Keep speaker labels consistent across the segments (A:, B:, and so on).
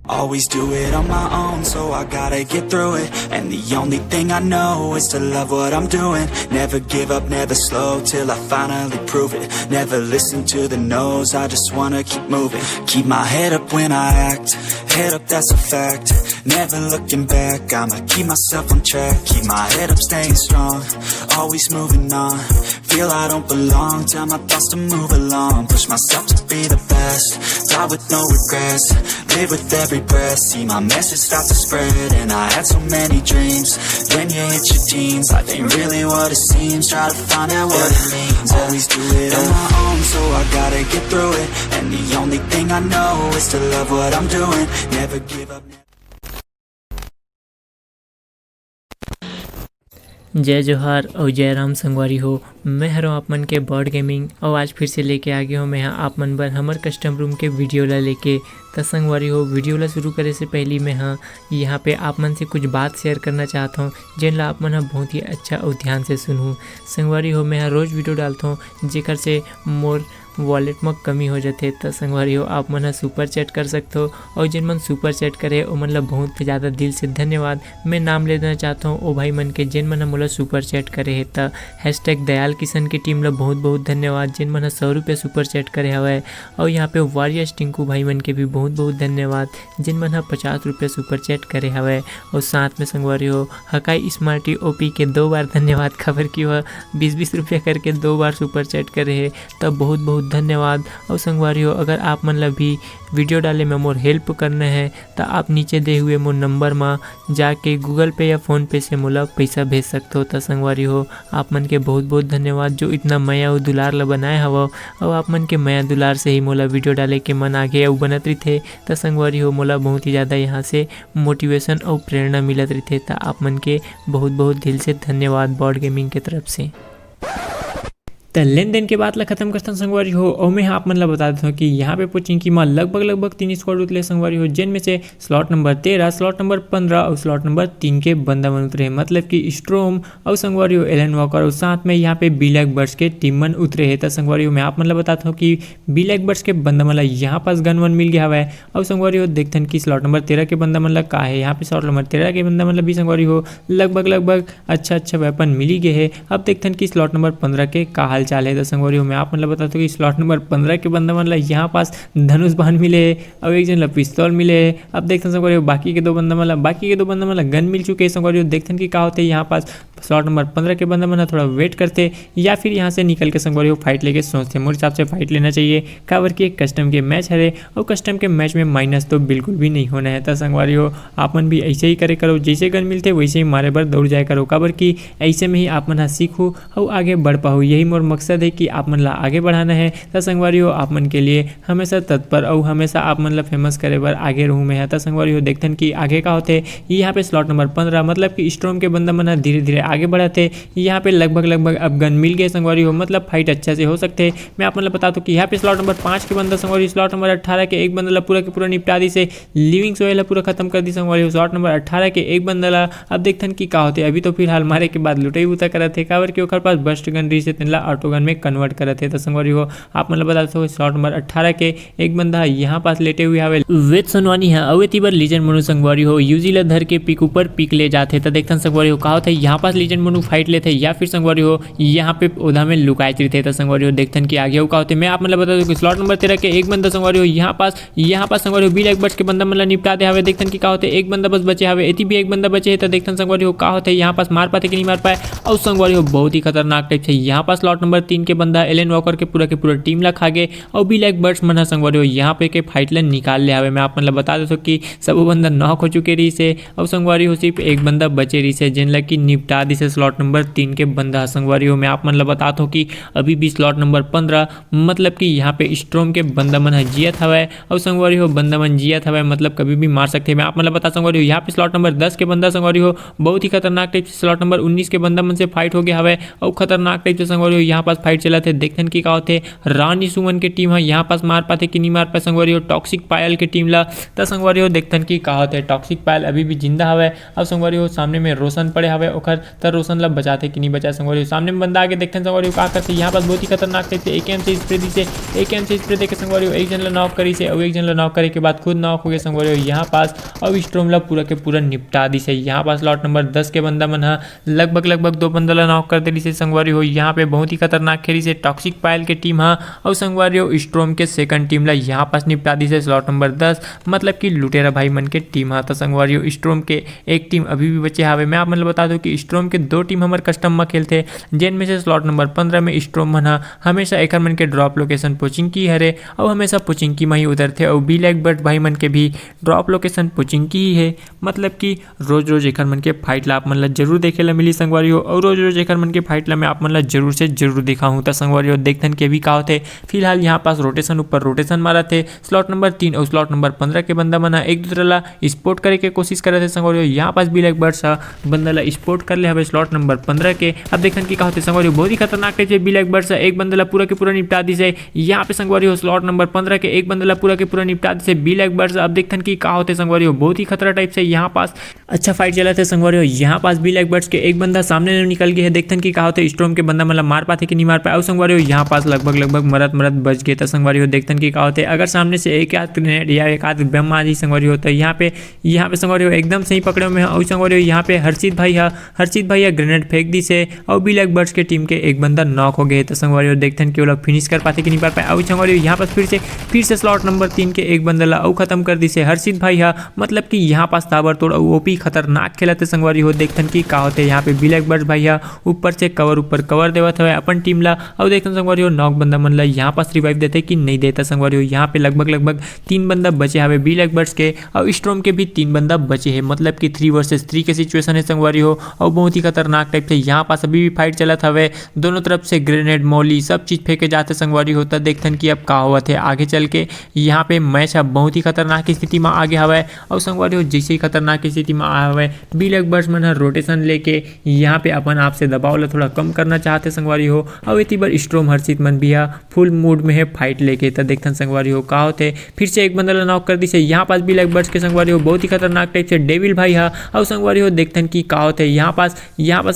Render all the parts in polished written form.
A: Always do it on my own, so I gotta get through it. And the only thing I know is to love what I'm doing. Never give up, never slow, till I finally prove it. Never listen to the no's, I just wanna keep moving. Keep my head up when I act, head up, that's a fact. Never looking back, I'ma keep myself on track. Keep my head up, staying strong, always moving on. Feel I don't belong, tell my thoughts to move along. Push myself to be the best, die with no regrets. Live with every breath, see my message start to spread. And I had so many dreams, when you hit your teens, life ain't really what it seems. Try to find out what it means. Always do it on my own, so I gotta get through it. And the only thing I know is to love what I'm doing. Never give up.
B: जय जोहार और जय राम संगवारी हो। मैं हरों आप मन के बॉर्ड गेमिंग और आज फिर से लेके आ गया हूँ मैं आप मन बर हमर कस्टम रूम के वीडियो ला लेके। तो संगवारी हो, वीडियो ला शुरू करे से पहले मैं यहाँ पे आप मन से कुछ बात शेयर करना चाहता हूँ जिन ला आप मन बहुत ही अच्छा और ध्यान से सुनूँ। संगवारी हो, मैं रोज़ वीडियो डालता हूँ जेकर से मोर वॉलेट में कमी हो जाते। तो संगवारी हो, आप मन सुपर चैट कर सकते हो और जिन मन सुपर चैट करे वो मतलब बहुत ज़्यादा दिल से धन्यवाद। मैं नाम ले देना चाहता हूँ ओ भाई मन के जिन मन मोला सुपर चैट करे है। तो हैशटैग दयाल किशन की टीम ला बहुत बहुत धन्यवाद जिन मन 100 रुपये सुपर चैट करे हवे। और यहाँ पे वॉरियर्स टिंकू भाई मन के भी बहुत बहुत धन्यवाद जिन मन 50 रुपये सुपर चैट करे हवे। और साथ में संगवारी हो, हकाई स्मार्टी ओपी के 2 बार धन्यवाद, खबर की वह 20-20 रुपये करके 2 बार सुपर चैट करे है। तब बहुत बहुत धन्यवाद। और संगवारी हो, अगर आप मन ला भी वीडियो डाले में मोर हेल्प करना है तो आप नीचे दे हुए मोर नंबर में जाके गूगल पे या फ़ोन पे से मोला पैसा भेज सकते हो। तो संगवारी हो, आप मन के बहुत बहुत धन्यवाद जो इतना माया और दुलार ला बनाए हवा। और आप मन के माया दुलार से ही मोला वीडियो डाले के मन आगे और बनत रही थे। तो संगवारी हो, मोला बहुत ही ज़्यादा यहाँ से मोटिवेशन और प्रेरणा मिलत रही थे। तो आप मन के बहुत बहुत दिल से धन्यवाद बॉर्ड गेमिंग के तरफ से। तो लेन देन के बाद ला खत्म करता संगवारी हो। और मैं आप मन ला बता देता हूँ कि यहाँ पे पूछें कि माँ लगभग 3 स्क्वाड उतरे संगवारी हो, जिन में से स्लॉट नंबर 13, स्लॉट नंबर 15 और स्लॉट नंबर 3 के बंदा मन उतरे। मतलब कि स्ट्रोम और संगवारी हो एलन वॉकर और साथ में यहाँ पे ब्लैक बर्ड्स के टीम मन उतरे है। तो संगवारी हो, मैं आप मन ला बताता हूँ कि ब्लैक बर्ड्स के बंदा मन ला यहाँ पास गन वन मिल गया हुआ है। और संगवारी हो, देखते हैं कि स्लॉट नंबर 13 के बंदा मन ला का है। यहाँ पे स्लॉट नंबर 13 के बंदा मन ला भी संगवारी हो लगभग अच्छा वेपन मिल गए है। अब देखते हैं कि स्लॉट नंबर 15 के का हाल चाल है। तो संगवारी मैं आप मतलब बताता हूँ कि स्लॉट नंबर 15 के बंदा मन ला यहाँ पास धनुष बाण मिले और एक जन ला पिस्तौल मिले। अब देखते हैं संगवारी बाकी के दो बंदा मन ला गन मिल चुके हैं। संगवारी देखते हैं कि क्या होते हैं यहाँ पास स्लॉट नंबर 15 के बंदा मन थोड़ा वेट करते या फिर यहाँ से निकल के संगवारी फाइट लेके सोचते। मेरे हिसाब से फाइट लेना चाहिए, काबर की एक कस्टम के मैच है और कस्टम के मैच में माइनस तो बिल्कुल भी नहीं होना है। तो संगवारी हो, आप मन भी ऐसे ही करे करो, जैसे गन मिलते वैसे ही मारे बार दौड़ जाए करो, काबर की ऐसे में ही आप मन सीखो और आगे बढ़ पाओ। यही मोर मकसद है कि आप मन ला आगे बढ़ाना है। तो संगवारी हो, आप मन के लिए हमेशा तत्पर और हमेशा आप मन ला फेमस करे बर आगे रहूँ मैं। तो संगवारी हो, देखते हैं कि आगे का होते यहाँ पे स्लॉट नंबर 15 मतलब कि स्ट्रॉम के बंदा मन धीरे धीरे आगे बढ़ाते। यहाँ पे लगभग अब गन मिल गए संगवारी हो, मतलब फाइट अच्छा से हो सकते हैं। मैं आप मन ला बता दूँ कि यहाँ पे स्लॉट नंबर 5 के बंदा संगवारी स्लॉट नंबर 18 के एक बंदा ला पूरा के पूरा निपटा दी से लिविंग सोयल पूरा खत्म कर दी संगवारी हो। स्लॉट नंबर 18 के एक बंदा ला अब देखते हैं कि क्या होते। अभी तो फिलहाल मारे के बाद लुटाई उता करत थे, काबर के ओकर पास बस्ट गन रही से तिनला ऑटो गन में कन्वर्ट करत थे। तो संगवारी हो, आप मतलब बता दो स्लॉट नंबर 18 के एक बंदा यहाँ पास लेटे हुए हवे वेद सनवानी है अवेती बर लीजेंड मनु संगवारी हो यूजी ला धर के पिक ऊपर पिक ले जाते। तो देखते हैं संगवारी हो कहा होता है यहाँ पास लीजेंड मनु फाइट लेते या फिर संगवारी हो यहाँ पे ओधा में लुकाए थे। तो संगवारी हो, देखते हैं कि आगे का होते। मैं आप मतलब बता दूं कि स्लॉट नंबर 13 के एक बंदा संगवारी हो यहाँ पास संगवारी हो ब्लैक बर्ड्स के बंदा मतलब निपटा दे हवे। देखते हैं कि क्या होते, एक बंदा बस बचे हवे, एती भी एक बंदा बचे है। तो देखते हैं संगवारी हो का होते यहाँ पास मार पाते कि नहीं मार पाए। और संगवारी हो बहुत ही खतरनाक टाइप से यहाँ पास स्लॉट नंबर 3 के बंदा एलन वॉकर के पूरा टीम ला खा गए और ब्लैक बर्ड्स मन संगवारी हो यहाँ पे के फाइट लाइन निकाल ले आवे। मैं आप मतलब बता देता हूँ कि सब बंदा नॉक हो चुके रही से और संगवारी हो सिर्फ एक बंदा बचे रही से जिन लगी निपटा दी से स्लॉट नंबर 3 के बंदा संगवारी हो। मैं आप मतलब बताता हूँ कि अभी भी स्लॉट नंबर 15 मतलब कि यहाँ पे स्ट्रोम के बंदा मन जियत हवा और संगवारी हो बंदा मन जियत हवा मतलब कभी भी मार सकते हैं। मैं आप मतलब बता संगवारी हो यहाँ पे स्लॉट नंबर 10 के बंदा संगवारी हो बहुत ही खतरनाक टाइप से स्लॉट नंबर 19 के बंदा मन से फाइट हो गया हवा और खतरनाक टाइप से संगवारी हो यहाँ यहाँ पास फाइट चला थे देखथन की का होते रानी सुमन के टीम है यहाँ पास मार पाते कि नहीं मार पाए संगवारी हो टॉक्सिक पायल के टीम ला त संगवारी हो देखथन की का होते टॉक्सिक पायल अभी भी जिंदा हवे। अब संगवारी हो सामने में रोशन पड़े हवे ओखर त रोशन ला बचाते कि नहीं बचा संगवारी हो सामने में बंदा आगे देखथन संगवारी हो का करते यहाँ पास बहुत ही खतरनाक थे एकेएम से स्प्रे दी से एकेएम से स्प्रे देके संगवारी हो एक जन ला नॉक करी से और एक जन ला नॉक करे के बाद खुद नॉक हो गए संगवारी हो यहाँ पास अब स्ट्रोम ला पूरा के पूरा निपटा दी से यहाँ पास लॉट नंबर 10 के बंदा मन लगभग 2 बंदा ला नॉक कर देली से संगवारी हो यहाँ पे बहुत ही खतरनाक खेली से टॉक्सिक पायल के टीम और संगवारी हो स्ट्रोम के सेकंड टीम ला यहाँ पास निपटा दी से स्लॉट नंबर 10 मतलब कि लुटेरा भाई मन के टीम तो संगवारी हो स्ट्रोम के एक टीम अभी भी बचे हावे। मैं आप मतलब बता दूं कि स्ट्रोम के 2 टीम हमारे कस्टम में खेलते जिन में से स्लॉट नंबर 15 में स्ट्रोम मन हमेशा एक मन के ड्रॉप लोकेशन पोचिंग की हरे और हमेशा पोचिंग की में ही उधर थे और ब्लैक बर्ड भाई मन के भी ड्रॉप लोकेशन पोचिंग की ही है मतलब कि रोज रोज एक मन के फाइट ला आप मन ला जरूर देखे ला मिली संगवारी हो और रोज रोज एक मन के फाइट ला मैं आप मन ला जरूर से जरूर दिखा हूँ तो संगवारी हो देखथन के भी का होते फिलहाल यहाँ पास रोटेशन ऊपर रोटेशन मारा थे स्लॉट नंबर 3 और स्लॉट नंबर 15 के बंदा बना एक दूसरे ला स्पोर्ट करे के कोशिश करे थे संगवारी हो यहाँ पास ब्लैक बर्ड सा बंदा ला स्पोर्ट कर ले हवे स्लॉट नंबर 15 के। अब देखन की का होते संगवारी हो बहुत ही खतरनाक थे ब्लैक बर्ड सा एक बंदा ला पूरा के पूरा निपटा दी से यहाँ पे संगवारी हो स्लॉट नंबर 15 के एक बंदा ला पूरा के पूरा निपटा दी से ब्लैक बर्ड सा। अब देखथन की का होते संगवारी हो बहुत ही खतरा टाइप से यहाँ पास अच्छा फाइट चला थे संगवारी हो यहाँ पास ब्लैक बर्ड्स के एक बंदा सामने निकल गया है देखथन की का होते स्ट्रोम के बंदा मतलब मार पाते कि नहीं मार पाए और संगवारी हो यहाँ पास लगभग मरत बच गए तो संगवारी हो देखथन की का होते अगर सामने से एक आध ग्रेनेड या एक आध बम आ जी संगवारी हो तो यहाँ पे संगवारी हो एकदम सही पकड़े में और संगवारी हो यहाँ पे हर्षित भाई ग्रेनेड फेंक दी से और ब्लैक बर्ड्स के टीम के एक बंदा नॉक हो गए तो संगवारी हो देखथन कि वो लोग फिनिश कर पाते कि नहीं कर पाए और संगवारी हो यहाँ पास फिर से स्लॉट नंबर 3 के एक बंदा ला और खत्म कर दी से हर्षित भाई मतलब कि यहाँ पास ताबड़तोड़ ओपी खतरनाक खेलते संगवारी हो देखथन की का होते यहाँ पे ब्लैक बर्ड्स भाई ऊपर से कवर देवत है अपन टीम ला और देखथन संगवारी हो नॉक बंदा मन ला यहाँ पास रिवाइव देते कि नहीं देता संगवारी हो यहाँ पे लगभग 3 बंदा बचे हवे ब्लैक बर्ड्स के और स्ट्रोम के भी 3 बंदा बचे हैं मतलब कि 3 वर्सेस 3 के सिचुएशन है संगवारी हो और बहुत ही खतरनाक टाइप से यहाँ पास अभी भी फाइट चला था वे दोनों तरफ से ग्रेनेड मौली सब चीज फेंके जाते संगवारी होता देखथन कि अब का हुआ थे आगे चल के यहाँ पे मैच अब बहुत ही खतरनाक स्थिति में आगे हवा और संगवारी हो जैसे ही खतरनाक स्थिति में आया हुआ ब्लैक बर्ड्स मन रोटेशन लेके यहाँ पे अपन आप से दबाव ला थोड़ा कम करना चाहते संगवारी हो और इतनी बार स्ट्रोम हर्षित मन भी फुल मूड में है फाइट लेके तो देखथन संगवारी हो का होते फिर से एक बंदा ला नॉक कर दी से यहाँ पास ब्लैक बर्ड्स के संगवारी हो बहुत ही खतरनाक टाइप से डेविल भाई और संगवारी हो देखथन की का होते यहाँ पास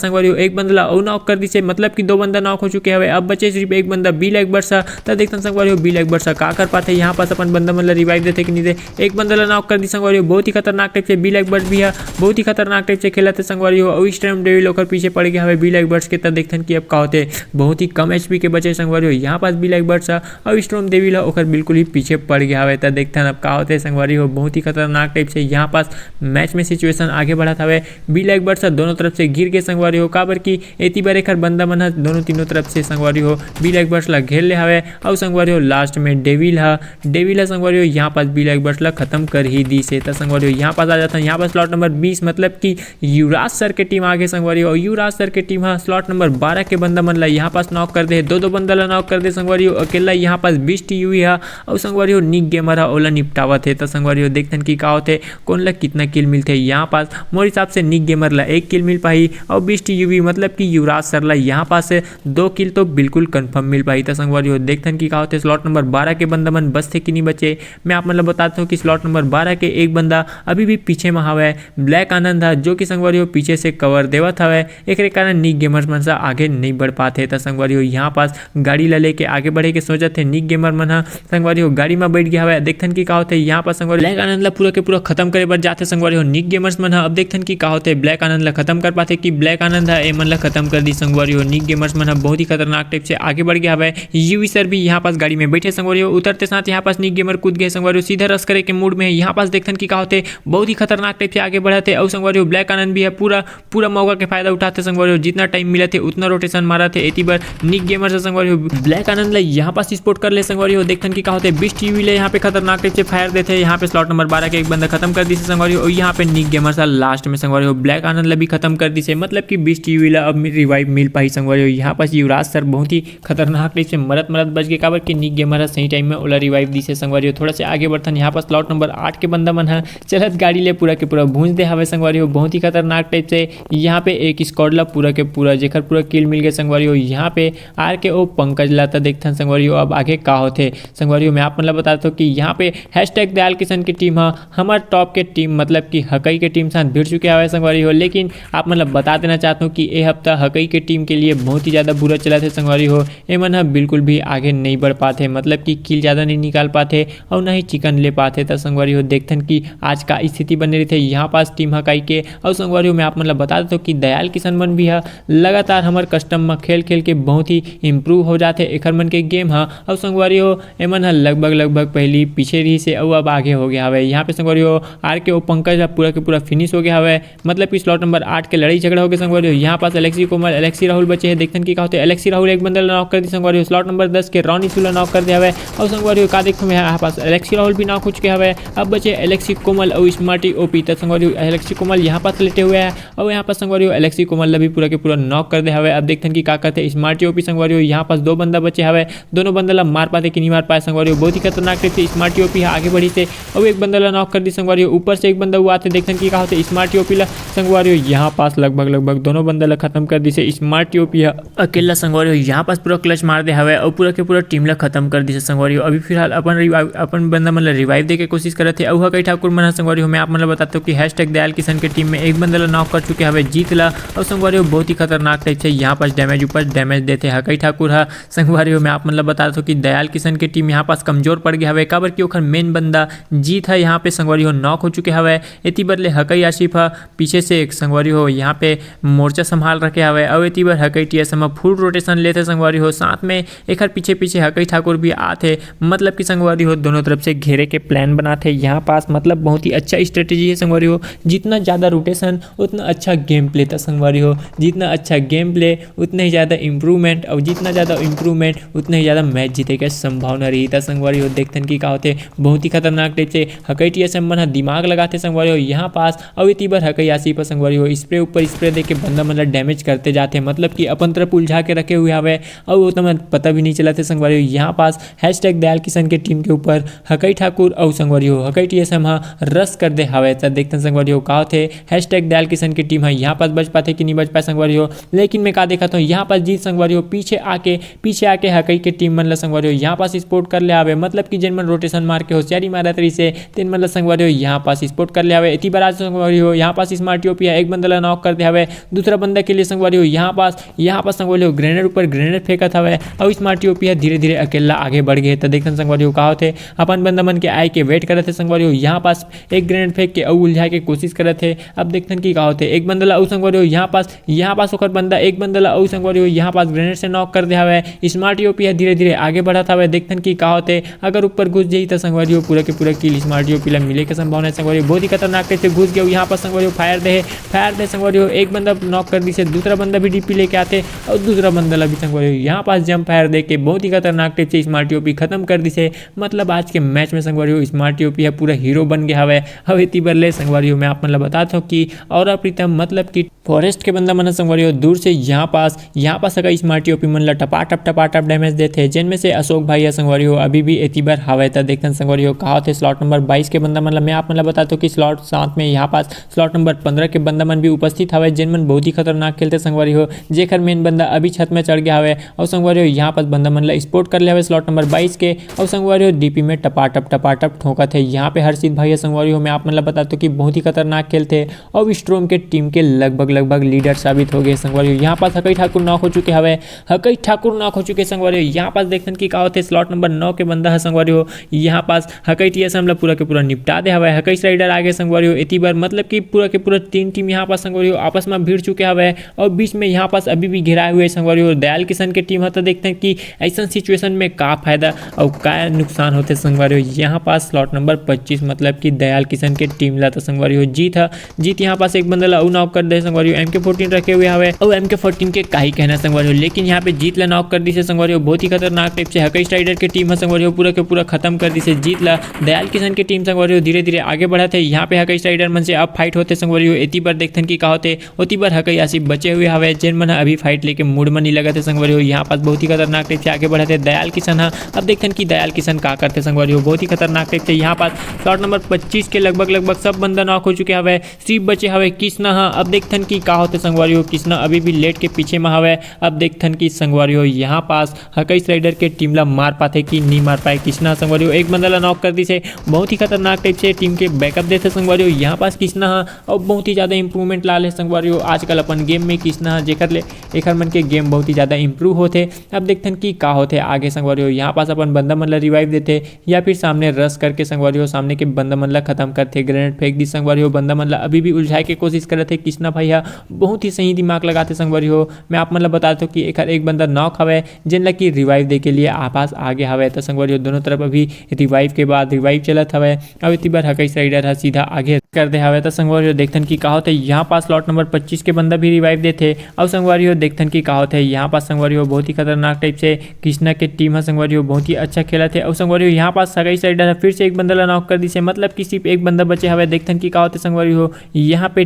B: संगवारी हो एक बंदा ला और नॉक कर दी से मतलब कि 2 बंदा नॉक हो चुके हैं अब बचे सिर्फ एक बंदा ब्लैक बर्ड्स तो देखथन संगवारी हो ब्लैक बर्ड्स का कर पाते यहाँ पास अपन बंदा मतलब रिवाइव देते कि नहीं दे एक बंदा ला नॉक कर दी संगवारी हो बहुत ही खतरनाक टाइप से ब्लैक बर्ड्स भी बहुत ही खतरनाक टाइप से खेलते संगवारी हो और इस टाइम डेविल होकर पीछे पड़ गया है ब्लैक बर्ड्स के तब देखथन कि अब का होते बहुत ही कम एचपी के बचे संगवारी हो यहाँ पास ब्लैक बर्ड्स और स्ट्रोम डेविल होकर बिल्कुल ही पीछे पड़ गया है तब देखथन अब का होते संगवारी हो बहुत ही खतरनाक टाइप से यहाँ पास मैच में सिचुएशन आगे बढ़ा था ब्लैक बर्ड्स दोनों तरफ से गिर के संगवारी हो काबर की एती बार एक बंदा मन दोनों तीनों तरफ से संगवारी हो ब्लैक बर्ड्स ला घेर ले हवे और संगवारी हो लास्ट में डेविल संगवारी हो यहाँ पास ब्लैक बर्ड्स ला खत्म कर ही दी से संगवारी हो यहाँ पास आ जाता है यहाँ पास स्लॉट नंबर 20 मतलब कि युवराज सर के टीम आगे संगवारी हो युवराज सर के टीम स्लॉट नंबर 12 के बंदा मन ला यहाँ पास नॉक कर दे दो बंदा ला नॉक कर दे संगवारी हो अकेला यहाँ पास 20 टीवी है और संगवारी हो निक गेमर ओला निपटावा थे तो संगवारी हो देखथन की का होते कौन ला कितना किल मिलते यहाँ पास मोर हिसाब से निक गेमर ला 1 किल मिल पाई और 20 टीवी मतलब कि युवराज सर ला यहाँ पास 2 किल तो बिल्कुल कंफर्म मिल पाई तो संगवारी हो देखथन की का होते स्लॉट नंबर 12 के बंदा मन बस थे कि नहीं बचे मैं आप मतलब बताता हूँ कि स्लॉट नंबर 12 के एक बंदा अभी भी पीछे में हवा है ब्लैक आनंद था जो कि संगवारी हो पीछे से कवर देवत हवा एक कारण निक गेमर्स मन सा आगे नहीं बढ़ पाते तो संगवारी हो यहाँ पास गाड़ी ला लेके आगे बढ़े के सोचा थे निक गेमर मन संगवारी हो गाड़ी में बैठ गया हवा देखथन की का होते यहाँ पास संगवारी ब्लैक आनंद ला पूरा के पूरा खत्म करे बर जाते संगवारी हो निक गेमर्स मन अब देखथन की का होते ब्लैक आनंद ला खत्म कर पाते कि ब्लैक आनंद है मन ला खत्म कर दी संगवारी हो निक गेमर्स मन बहुत ही खतरनाक टाइप से आगे बढ़ गया है यूवी सर भी यहाँ पास गाड़ी में बैठे संगवारी हो उतरते साथ यहाँ पास निक गेमर कूद गए संगवारी हो सीधा रस करे के मूड में यहाँ पास देखथन की का होते बहुत ही खतरनाक टाइप से आगे बढ़ाते और संगवारी हो ब्लैक आनंद भी है पूरा मौका के फायदा उठाते संगवारी हो जितना टाइम मिला थे उतना रोटेशन मारा थे एती बार निक गेमर से संगवारी हो ब्लैक आनंद ला यहाँ पास स्पोर्ट कर ले संगवारी हो देखथन की का होते 20 टीवी ले यहाँ पे खतरनाक टाइप से फायर देते यहाँ पे स्लॉट नंबर 12 के एक बंदा खत्म कर दी से संगवारी हो यहाँ पे निक गेमर सा लास्ट में संगवारी हो ब्लैक आनंद ला भी खत्म कर दी से मतलब कि 20 टीवी ला अब रिवाइव मिल पाई संगवारी हो यहाँ पास युवराज सर बहुत ही खतरनाक टाइप से मरत बच गए काबर कि निक गेमर सही टाइम में ओला रिवाइव दी से संगवारी हो थोड़ा से आगे बढ़थन यहाँ पास स्लॉट नंबर 8 के बंदा मन है चलत गाड़ी ले पूरा के पूरा भूंज दे हवे संगवारी हो बहुत ही खतरनाक टाइप से यहाँ पे एक स्क्वाड ला पूरा के पूरा जेकर पूरा किल मिल गए संगवारी हो यहाँ पे आर के ओ पंकज लाता देखथन संगवारियों अब आगे का होते संगवारियों मैं आप मतलब बता दो कि यहाँ पे हैशटैग दयाल किशन की टीम हमार टॉप के टीम मतलब कि हकई के टीम साथ भिड़ चुके हैं संगवारियों। लेकिन आप मतलब बता देना चाहता हूँ कि ये हफ्ता हकई के टीम के लिए बहुत ही ज़्यादा बुरा चला थे संगवारियों। एमन बिल्कुल भी आगे नहीं बढ़ पाते मतलब कि किल ज़्यादा नहीं निकाल पाते और ना ही चिकन ले पाते था संगवारियों। देखथन कि आज का स्थिति बन रही थे यहाँ पास टीम हकई के और संगवारियों मैं आप मतलब बता देता हूँ कि दयाल किशन मन भी लगातार हमारे कस्टम में खेल खेल के बहुत ही इम्प्रूव हो जाते एकर मन के गेम और संगवारियों एमन लगभग पहली पीछे रही से और अब आगे हो गया हवे। यहाँ पे संगवारियों आर के ओ पंकज पूरा के पूरा फिनिश हो गया हवे मतलब कि स्लॉट नंबर 8 के लड़ाई झगड़ा हो गया संगवारियों। यहाँ पास एलेक्सी कोमल एलेक्सी राहुल बचे हैं देखते कि क्या होते एलेक्सी राहुल एक बंदल नॉक कर दी संगवारियों। स्लॉट नंबर 10 के रॉनी सुला नॉक कर दिया हवे और संगवारियों का देखो यहाँ पास एलेक्सी राहुल भी नॉक हो चुके हवे। अब बचे एलेक्सी कोमल और स्मार्टी ओपी तक संगवारियों एलेक्सी कोमल यहाँ पास लेटे हुए हैं और यहाँ पास संगवारियों एलेक्सी कोमल भी पूरा के पूरा नॉक कर दे हवे। अब देखते कि क्या करते स्मार्टी ओपी संगवारियों। यहाँ पास 2 बंदा बचे हवे दोनों बंदा मार पाते कि नहीं मार पाए संगवारियों। बहुत ही खतरनाक थे स्मार्टी ओपी आगे बढ़ी से और एक बंदा नॉक कर दी संगवारियों। ऊपर से एक बंदा हुआ आते देखते कि क्या होते स्मार्टी ओपी ला संगवारियों। यहाँ पास लगभग दोनों बंदा खत्म कर दी से स्मार्टी ओपी अकेला संगवारियों। यहाँ पास पूरा क्लच मार दे हवे और पूरा के पूरा टीम ला खत्म कर दी से संगवारियों। अभी फिलहाल अपन बंदा मतलब रिवाइव दे के कोशिश करत थे और कई ठाकुर मन संगवारियों मैं आप मतलब बताता हूँ कि हैशटैग दयाल किशन के टीम में एक बंदा नॉक कर चुके हवे जीत ला और संगवारियों बहुत ही खतरनाक टाइप से यहाँ पास डैमेज ऊपर डैमेज देते हैं कई ठाकुर संगवारियों मैं आप मतलब बता दो कि दयाल किशन की टीम यहाँ पास कमजोर पड़ गया हवे काबर की ओखर मेन बंदा जीत है यहाँ पे संगवारियों नॉक हो चुके हवे। एती बदले हकई आशिफ पीछे से एक संगवारियों यहाँ पे मोर्चा संभाल रखे हवे और एती बार हकई टीएसएम फुल रोटेशन लेते संगवारियों। साथ में एक पीछे हकई ठाकुर भी आते मतलब कि संगवारियों दोनों तरफ से घेरे के प्लान बनाते यहाँ पास मतलब बहुत ही अच्छा स्ट्रेटेजी है संगवारियों। जितना ज़्यादा रोटेशन उतना अच्छा गेम प्ले था संगवारियों। जितना अच्छा गेम प्ले उतना ही ज़्यादा इम्प्रूवमेंट और जितना ज़्यादा इम्प्रूवमेंट उतना ही ज़्यादा मैच जीते की संभावना रही था संगवारियों। देखते कि क्या होते बहुत ही खतरनाक टाइप से हकई टीएसएम मन दिमाग लगाते संगवारियों यहाँ पास और इतनी बार हकई आसिफ संगवारियों स्प्रे ऊपर स्प्रे दे के बंदा मतलब डैमेज करते जाते मतलब कि अपन तरफ उलझा के रखे हुए हवे और वो तो पता भी नहीं चला थे संगवारियों। यहाँ पास हैशटैग दयाल किशन के टीम के ऊपर हकई ठाकुर और संगवारियों हकई टीएसएम रस कर दे हवे तब देखते संगवारियों का होते हैशटैग दयाल किशन की टीम है यहाँ पास बच पाते कि नहीं बच पाए संगवारियों। लेकिन मैं का देखा था यहाँ पास जीत संगवारियों पीछे आके हकई के टीम मन संगवारियों यहाँ पास स्पोर्ट कर ले आवे मतलब कि जिन मन रोटेशन मार के होशियारी मारा तरी से तीन मन संगवारियों यहाँ पास स्पोर्ट कर ले आवे। इतनी बार आज संगवारियों यहाँ पास स्मार्टी ओपी एक बंदा नॉक कर दे हवे दूसरा बंदा के लिए संगवारियों यहाँ पास संगवारियों ग्रेनेड ऊपर ग्रेनेड फेंकत हवे और स्मार्टी ओपी धीरे धीरे अकेला आगे बढ़ गए तो देखते संगवारियों का होते अपन बंदा मन के आए के वेट करते संगवारियों। यहाँ पास एक ग्रेनेड फेंक के और उलझा के कोशिश करत थे। अब देखते कि का होते एक बंदा और संगवारियों यहाँ पास ओकर बंदा एक बंदा और संगवारियों यहाँ पास ग्रेनेड से नॉक कर दे हवे स्मार्टी ओपी धीरे धीरे आगे बढ़त हवे। देखते कि का होते अगर ऊपर घुस जाई तो संगवारियों पूरा के पूरा किल स्मार्टी ओपी मिले के संभावना है संगवारियों। बहुत ही खतरनाक से घुस गया यहाँ पर संगवारियों फायर दे संगवारियों एक बंदा नॉक कर दी से दूसरा बंदा भी डीपी लेके आते और दूसरा बंदा भी संगवारियों यहाँ पास जंप फायर दे के बहुत ही खतरनाक टाइप से स्मार्टी ओपी खत्म कर दी से मतलब आज के मैच में संगवारियों स्मार्टी ओपी पूरा हीरो बन गया हवे। अब इतनी बदले संगवारियों मैं आप मतलब बताता हूँ कि और प्रीतम मतलब कि फॉरेस्ट के बंदा मन संगवारियों दूर से यहाँ पास अगर स्मार्टी ओपी मन ला टपाटप डैमेज देते जिनमें से अशोक भाई संगवारियों अभी भी एती बार हवे तक देखते संगवारियों कहा थे स्लॉट नंबर 22 के बंदा मन मैं आप मतलब बताता हूँ कि स्लॉट साथ में यहाँ पास स्लॉट नंबर 15 के बंदा मन भी उपस्थित हवे जिन मन बहुत ही खतरनाक खेलते संगवारियों। जेकर मेन बंदा अभी छत में चढ़ गया हवे और संगवारियों यहाँ पास बंदा मन ला स्पोर्ट कर लिया स्लॉट नंबर 22 के और संगवारियों डीपी में टपाटप ठोका थे। यहाँ पे हर्षित भाई संगवारियों मैं आप मतलब बताता हूँ कि बहुत ही खतरनाक खेलते और स्ट्रोम के टीम के लगभग लीडर साबित हो गए संगवारियों। यहाँ पास हकई ठाकुर नॉक हो चुके हवे संगवारियों। यहाँ पास देखते कि का होते स्लॉट नंबर 9 के बंदा है संगवारियों यहाँ पास हकई टीएसएम ला पूरा के पूरा निपटा दे हवे। हकई स्लाइडर आगे संगवारियों इतनी बार मतलब कि पूरा के पूरा 3 टीम यहाँ पास संगवारियों आपस में भिड़ चुके हवे और बीच में यहाँ पास अभी भी घिराए हुए संगवारियों दयाल किशन के टीम है। तो देखते हैं कि ऐसा सिचुएशन में का फायदा और का नुकसान होते संगवारियों। यहाँ पास स्लॉट नंबर 25 मतलब कि दयाल किशन के टीम ला तो संगवारियों जीत यहाँ पास एक बंदा ला नॉक कर दे संगवारियों MK14 रखे हुए हवे और MK14 के का ही कहना संगवारियों। लेकिन यहाँ पे जीत ला नॉक कर दी से संगवारियों बहुत ही खतरनाक टाइप से हकई स्ट्राइडर की टीम है संगवारियों पूरा के पूरा खत्म कर दी से जीत ला दयाल किशन की टीम संगवारियों धीरे धीरे आगे बढ़ा थे। यहाँ पे हकई स्ट्राइडर मन से अब फाइट होते संगवारियों। एती बार देखते कि का होते ओती बार हकई आसिफ बचे हुए हवे जिन मन अभी फाइट लेके मूड में नहीं लगा थे संगवारियों। यहाँ पास बहुत ही खतरनाक टाइप से आगे बढ़ा थे दयाल किशन अब देखते कि दयाल किशन का करते संगवारियों बहुत ही खतरनाक टाइप से। यहाँ पास स्लॉट नंबर 25 के लगभग सब बंदा नॉक हो चुके हवे सिर्फ बचे हवे कृष्णा अब देखते की का होते संगवारी हो कृष्णा अभी भी लेट के पीछे में हवे। अब देखथन की संगवारी हो यहाँ पास हकईस राइडर के टीम ला मार पाते कि नहीं मार पाए कृष्णा। संगवारी हो एक बंदा ला नॉक कर दी से बहुत ही खतरनाक टाइप से टीम के बैकअप देते संगवारी हो यहाँ पास कृष्णा और बहुत ही ज़्यादा इंप्रूवमेंट ला ले संगवारी हो आजकल अपन गेम में कृष्णा जेकर ले एकर मन के गेम बहुत ही ज़्यादा इंप्रूव होते। अब देखथन की का होते आगे संगवारी हो यहाँ पास अपन बंदा मन ला रिवाइव देते या फिर सामने रश करके संगवारी हो सामने के बंदा मन ला खत्म करते। ग्रेनेड फेंक दी संगवारी हो बंदा मन ला अभी भी उलझाए के कोशिश करते कृष्णा भैया बहुत ही सही दिमाग लगाते संगवारी हो। मैं आप मन ला बता दूं कि एक बंदा नॉक हवे जिन ला की रिवाइव दे के लिए आपास आगे हवे तो संगवारी हो दोनों तरफ अभी रिवाइव के बाद रिवाइव चलत हवे। अब इतनी बार हकईस राइडर है सीधा आगे कर दे हवे तो संगवारी हो देखथन की का होते यहाँ पास स्लॉट नंबर 25 के बंदा भी रिवाइव देते। अब संगवारी हो देखथन की का होते यहाँ पास संगवारी हो बहुत ही खतरनाक टाइप से कृष्णा के टीम है संगवारी हो बहुत ही अच्छा खेला थे। अब संगवारी हो यहाँ पास हकईस राइडर है फिर से एक बंदा ला नॉक कर दी से मतलब कि सिर्फ एक बंदा बचे हवे। देखथन की का होते संगवारी हो यहाँ पे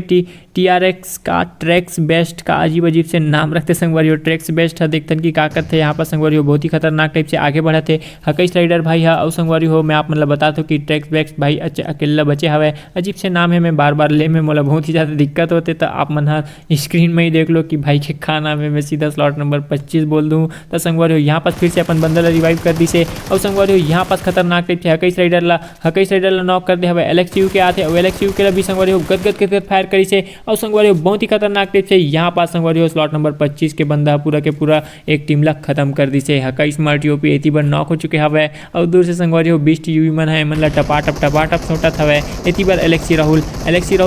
B: TRX का ट्रैक्स बेस्ट का अजीब अजीब से नाम रखते संगवारी हो ट्रैक्स बेस्ट है। देखथन की का करते यहाँ पर संगवारी हो बहुत ही खतरनाक टाइप से आगे बढ़ाते हकईस राइडर भाई है। और संगवारी हो मैं आप मतलब बता दूं कि ट्रैक्स बेस्ट भाई अकेला बचे हवे अजीब से नाम है मैं बार बार ले में मोला बहुत ही ज़्यादा दिक्कत होते तो आप मन स्क्रीन में ही देख लो कि भाई के का नाम है। मैं सीधा स्लॉट नंबर 25 बोल दूँ तो संगवारी हो यहाँ पास फिर से अपन बंदा ला रिवाइव कर दी से। और संगवारी हो यहाँ पास खतरनाक टाइप से हकईस राइडर ला नॉक कर दे हवे LXU के आते और LXU के भी संगवारी हो गदगद फायर करी से। और संगवारी हो बहुत ही खतरनाक टाइप से यहाँ पास संगवारी हो स्लॉट नंबर 25 के बंदा पूरा के पूरा एक टीम ला खत्म कर दी से। हकई स्मार्ट यूपी एती बार नॉक हो चुके हवे और दूर से संगवारी हो 20 यूवी मन है मन ला टपाटप सोटत हवे। एती बार एलेक्सी राहुल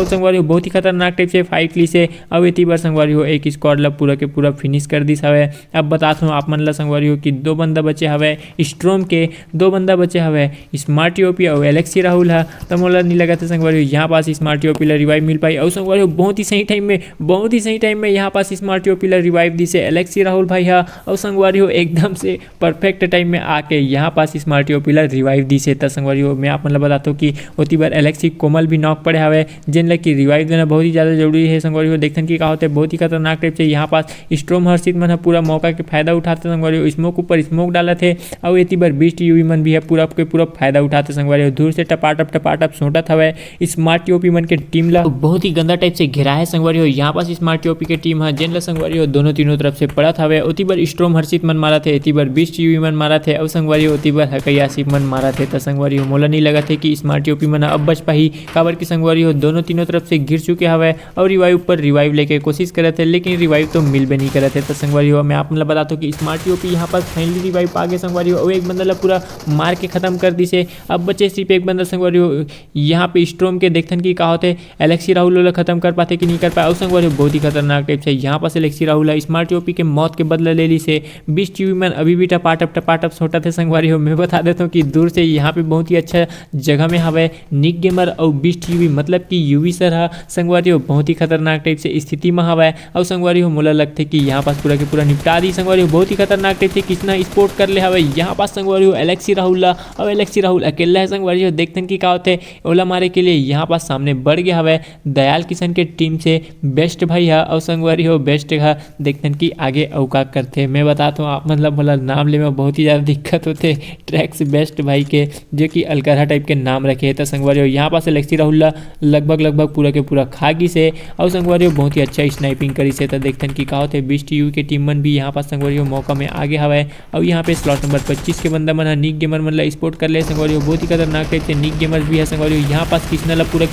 B: संगवारी हो बहुत ही खतरनाक टाइप से फाइट ली से। अब एती बार संगवारी हो एक स्क्वाड ला पूरा के पूरा फिनिश कर दी हवे। अब बता दूं आप मन ला संगवारी हो कि 2 बंदा बचे हवे स्ट्रोम के 2 बंदा बचे हवे स्मार्ट यूपी और एलेक्सी राहुल है तो मोला नहीं लगा था संगवारी हो यहाँ पास स्मार्ट यूपी ला रिवाइव मिल पाई। और संगवारी हो बहुत ही सही टाइम में यहाँ पास स्मार्ट यूपी ला रिवाइव दी से एलेक्सी राहुल भाई है। और संगवारी हो एकदम से परफेक्ट टाइम में आके यहाँ पास स्मार्ट यूपी ला रिवाइव दी से। तो संगवारी हो मैं आप मतलब बताता हूँ कि होती बार एलेक्सी कोमल भी नॉक पड़े हवे जिन ला की रिवाइव देना बहुत ही ज़्यादा जरूरी है। संगवारी हो देखथन की का होते बहुत ही खतरनाक टाइप से यहाँ पास स्ट्रोम हर्षित मन पूरा मौका के फायदा उठाते संगवारी हो स्मोक ऊपर स्मोक डाला थे। और एती बार 20 यूवी मन भी है पूरा के पूरा फायदा उठाते संगवारी हो दूर से टपाटप सोटत हवे स्मार्ट यूपी मन के टीम ला बहुत ही गंदा टाइप से घेरा है संगवारी हो। यहाँ पास स्मार्ट यूपी के टीम है जिन ला संगवारी हो दोनों तीनों तरफ से पड़त हवे। ओती बार स्ट्रोम हर्षित मन मारा थे एती बार 20 यूवी मन मारा थे। और संगवारी हो ओती बार हकई आसिफ मन मारा थे। तो संगवारी हो मोला नहीं लगा थे कि स्मार्ट यूपी मन अब बच पाही काबर की संगवारी हो दोनों तीनों तरफ से गिर चुके हवे और रिवाइव पर रिवाइव लेके कोशिश करे थे लेकिन रिवाइव तो मिल भी नहीं करे थे। तो संगवारी हो मैं आप मतलब बताता हूँ कि स्मार्ट यूपी यहाँ पर फाइनली रिवाइव पा गए संगवारी हो एक बंदा ला पूरा मार के खत्म कर दी से। अब बचे सिर्फ एक बंदा संगवारी हो यहाँ पे स्ट्रोम के देखथन की का होते एलेक्सी राहुल खत्म कर पाते कि नहीं कर पाए। और संगवारी हो बहुत ही खतरनाक टाइप से यहाँ पास एलेक्सी राहुल स्मार्ट यूपी के मौत के बदला ले ली से। 20 यूवी मैन अभी भी टपाटप सोटा थे संगवारी हो। मैं बता देता हूँ कि दूर से यहाँ पे बहुत ही अच्छा जगह में हवे निक गेमर और 20 यूवी मतलब कि यूवी सर है संगवारी हो बहुत ही खतरनाक टाइप से स्थिति में हवा है। और संगवारी हो मोला लगते कि यहाँ पास पूरा के पूरा निपटा दी संगवारी हो बहुत ही खतरनाक टाइप से कितना स्पोर्ट कर ले हवे। यहाँ पास संगवारी हो एलेक्सी राहुल और एलेक्सी राहुल अकेला है संगवारी हो देखथन की का होते ओला मारे के लिए यहाँ पास सामने बढ़ गया हवे दयाल किशन के टीम से बेस्ट भाई है। और संगवारी हो बेस्ट है देखथन की आगे अवका करते। मैं बताता हूँ आप मतलब बोला नाम ले में बहुत ही ज़्यादा दिक्कत होते ट्रैक्स बेस्ट भाई के जो कि अलकरहा टाइप के नाम रखे है। तो संगवारी हो यहाँ पास एलेक्सी राहुल लगभग पूरा के पूरा खागी से। और संगवारी हो बहुत ही अच्छा स्नाइपिंग करी से। तो देखथन की का होते 20 यू के टीम मन भी यहाँ पास संगवारी हो मौका में आगे हवा। और यहाँ पे स्लॉट नंबर 25 के बंदा मन निक गेमर मन ला स्पोर्ट कर ले संगवारी हो बहुत ही खतरनाक टाइप से निक गेमर भी है संगवारी हो यहाँ पास कृष्णा ला पूरा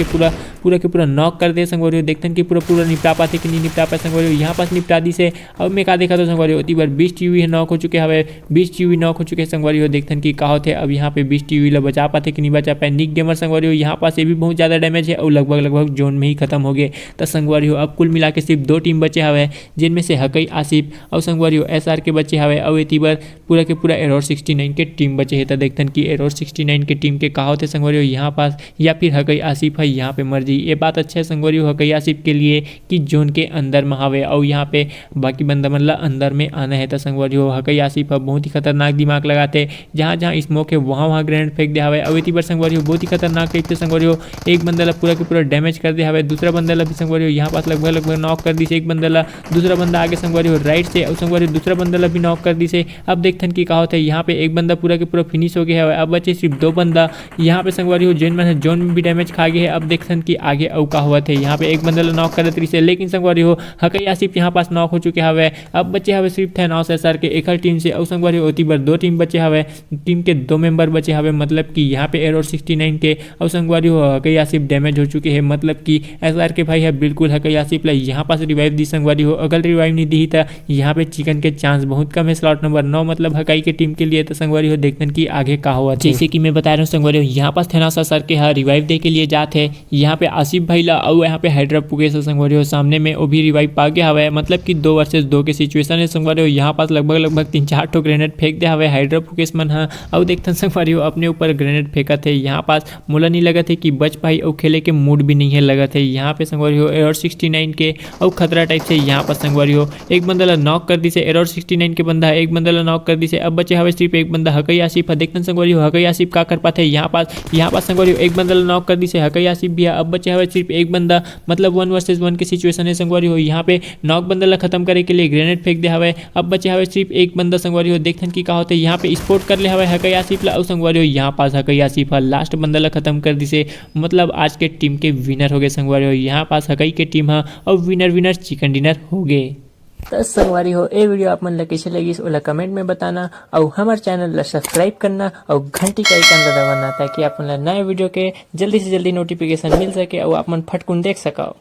B: के पूरा नॉक कर दे संगवारी हो देखथन की पूरा निपटा पाते कि नहीं निपटा पाए संगवारी हो यहाँ पास निपटा दी से। अब मैं का देखा तो संगवारी हो बार 20 यूवी नॉक हो चुके हवे 20 यूवी नॉक हो चुके संगवारी हो देखथन की का होते अब यहाँ पे 20 यूवी ला बचा पाते कि नहीं बचा पाए। निक गेमर संगवारी हो यहाँ पास ये भी बहुत ज़्यादा डैमेज है और लगभग जोन में ही खत्म हो गए। तो संगवारी हो अब कुल मिला के सिर्फ 2 टीम बचे हवे जिनमें से हकई आसिफ और संगवारी हो SR के बचे हवे। और एती बार पूरा के पूरा एरोर 69 के टीम बचे है। तो देखथन की एरोर 69 के टीम के का होते संगवारी हो यहाँ पास या फिर हकई आसिफ है यहाँ पे मर्जी। ये बात अच्छा है संगवारी हो हकई आसिफ के लिए कि जोन के अंदर में हवे और यहाँ पे बाकी बंदा मन ला अंदर में आना है। तो संगवारी हो हकई आसिफ बहुत ही खतरनाक दिमाग लगाते जहाँ स्मोक है वहाँ ग्रेनेड फेंक दे हवे। और एती बार संगवारी हो बहुत ही खतरनाक टाइप से संगवारी हो एक बंदा ला पूरा के पूरा डैमेज कर दे हवे दूसरा बंदा ला भी संगवारी हो यहाँ पास लगभग नॉक कर दी से। एक बंदा ला दूसरा बंदा आगे संगवारी हो राइट से और संगवारी हो दूसरा बंदा ला भी नॉक कर दी से। अब देखथन की का होता है यहाँ पे एक बंदा पूरा के पूरा फिनिश हो गया है। अब बचे सिर्फ 2 बंदा यहाँ पे संगवारी हो जोन में भी डैमेज खा गए है। अब देखथन की आगे अउ का होवत है। यहाँ पे एक बंदा ला नॉक करत रही से, लेकिन संगवारी हो हकई आसिफ यहाँ पास नॉक हो चुके हवे। अब बचे हवे सिर्फ थे 9 सर के एक टीम से। और संगवारी होती बार 2 टीम बचे हवे, टीम के 2 मेंबर बचे हवे, मतलब कि यहाँ पे एरर 69 के। और संगवारी हो हकई आसिफ डैमेज हो चुके हैं, मतलब कि एसआर के भाई है बिल्कुल हकई आसिफ ला यहाँ पास रिवाइव दी। संगवारी हो अगर रिवाइव नहीं दी तो यहाँ पे चिकन के चांस बहुत कम है स्लॉट नंबर 9 मतलब हकाई के टीम के लिए। तो संगवारी हो देखते हैं कि आगे का हुआ। जैसे कि मैं बता रहा हूँ संगवारी हो यहाँ पास थे 9 सर के रिवाइव दे के लिए जाते हैं। यहाँ पे आसिफ भाई ला और यहाँ पे हाइड्रा पुगे से संगवारी हो सामने में वो भी रिवाइव पा गया हवे, मतलब कि 2 वर्सेस 2 के सिचुएशन है। संगवारी हो यहाँ पास लगभग 3-4 ठो ग्रेनेड फेंक दे हवे हाइड्रा पुगेस मन है। और देखते हैं संगवारी हो अपने ऊपर ग्रेनेड फेंका थे। यहाँ पास मोला नहीं लगा थे कि बच पाई और खेले के मूड भी नहीं है लगा थे। यहाँ पे संगवारी हो एरर 69 के और खतरा टाइप से यहाँ पर संगवारी हो एक बंदा ला नॉक कर दी से। एरर 69 के बंदा एक बंदा ला नॉक कर दी से। अब बचे हवे सिर्फ एक बंदा हकई आसिफ है। देखते हैं संगवारी हो हकई आसिफ का कर पाते यहाँ पास संगवारी हो एक बंदा ला नॉक कर दी से हकई आसिफ भी है। अब बचे हवे सिर्फ एक बंदा, मतलब 1 वर्सेस 1 की सिचुएशन है। संगवारी हो यहाँ पे नॉक बंदा ला खत्म करे के लिए ग्रेनेड फेंक दे हवे। अब बचे हवे सिर्फ एक बंदा। संगवारी हो देखते हैं कि का होते यहाँ पे स्पोर्ट कर ले हवे हकई आसिफ ला। और संगवारी हो यहाँ पास हकई आसिफ है लास्ट बंदा ला खत्म कर दी से, मतलब आज के टीम के विनर हो गए। संगवारी हो यहाँ पास हकई के टीम है और विनर चिकन डिनर हो गए। तो संगवारी हो ये वीडियो आप मन ला कैसे लगी ओला कमेंट में बताना और हमारे चैनल ला सब्सक्राइब करना और घंटी का आइकन दबाना ताकि आप मन ला नए वीडियो के जल्दी से जल्दी नोटिफिकेशन मिल सके और आप मन फटकुन देख सको।